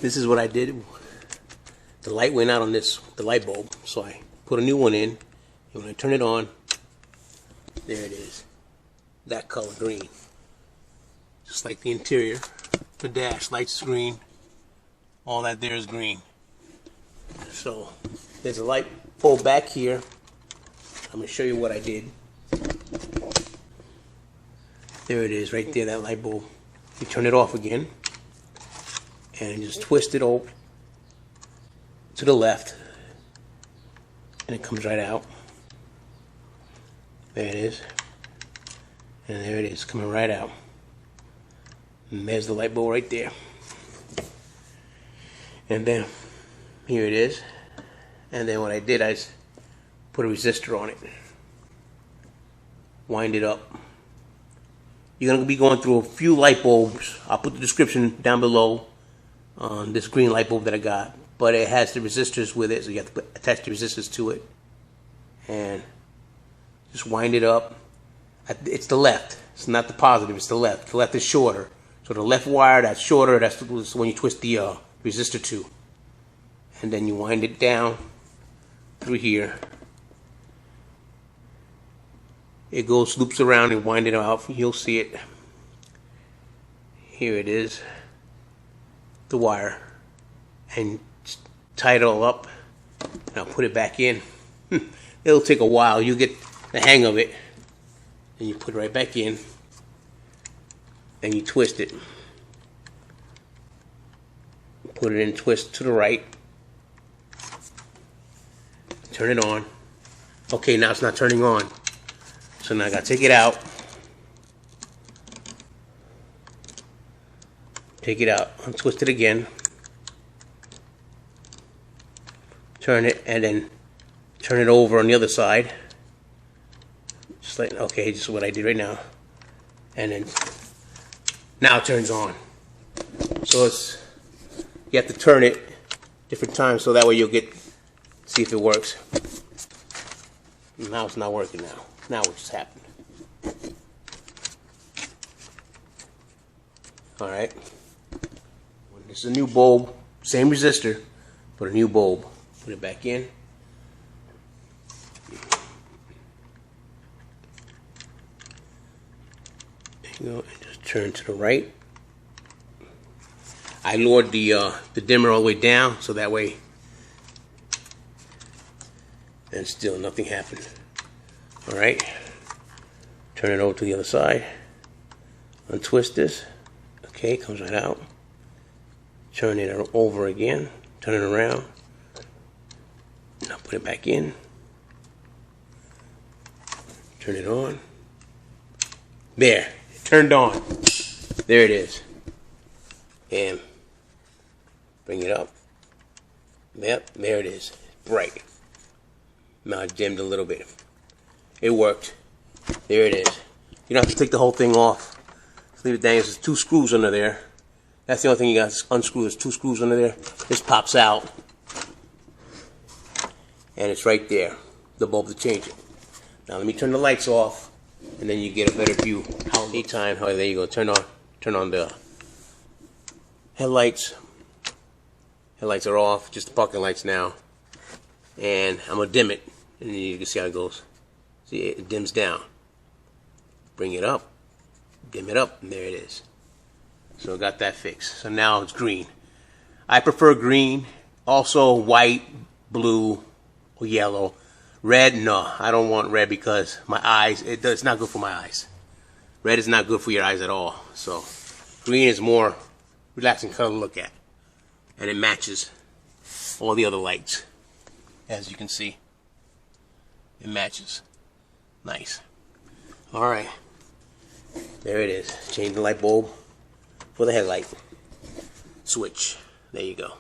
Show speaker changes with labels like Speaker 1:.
Speaker 1: this is what I did. The light went out on this, the light bulb, so I put a new one in, and when I turn it on, there it is, that color green. Just like the interior, the dash, lights green, all that there is green. So there's a light bulb back here. I'm going to show you what I did. There it is, right there, that light bulb. You turn it off again, and just twist it over to the left, and it comes right out. There it is, and there it is, coming right out. And there's the light bulb right there. And then here it is. And then what I did, I put a resistor on it. Wind it up. You're going to be going through a few light bulbs. I'll put the description down below on this green light bulb that I got. But it has the resistors with it, so you have to attach the resistors to it. And just wind it up. It's the left. It's not the positive, it's the left. The left is shorter. So the left wire that's shorter, that's the one you twist the resistor to. And then you wind it down through here. It goes, loops around and wind it out. You'll see it. Here it is. The wire. And tie it all up. And I'll put it back in. It'll take a while. You'll get the hang of it. And you put it right back in. And you twist it. Put it in, twist to the right. Turn it on. Okay, now it's not turning on. So now I gotta take it out. Take it out, untwist it again. Turn it, and then turn it over on the other side. Just like, okay, this is what I did right now. And then, now it turns on. So it's, you have to turn it different times so that way you'll get, see if it works. Now it's not working now. Now what just happened? Alright. This is a new bulb. Same resistor, but a new bulb. Put it back in. There you go. And just turn to the right. I lowered the dimmer all the way down so that way, and still nothing happened. Alright, turn it over to the other side, untwist this, okay, comes right out, turn it over again, turn it around, now put it back in, turn it on, there, it turned on, there it is, and bring it up, yep, there it is, bright, now it's dimmed a little bit. It worked. There it is. You don't have to take the whole thing off. Just leave it dangling. There's 2 screws under there. That's the only thing you got to unscrew. There's 2 screws under there. This pops out. And it's right there. The bulb to change it. Now let me turn the lights off. And then you get a better view. How daytime. Oh, there you go. Turn on the headlights. Headlights are off. Just the parking lights now. And I'm going to dim it. And then you can see how it goes. See, it dims down. Bring it up, dim it up, and there it is. So I got that fixed. So now it's green. I prefer green. Also white, blue, or yellow. Red, no. I don't want red because my eyes, it's not good for my eyes. Red is not good for your eyes at all. So green is more relaxing color to look at. And it matches all the other lights. As you can see. It matches. Nice. Alright. There it is. Change the light bulb for the headlight. Switch. There you go.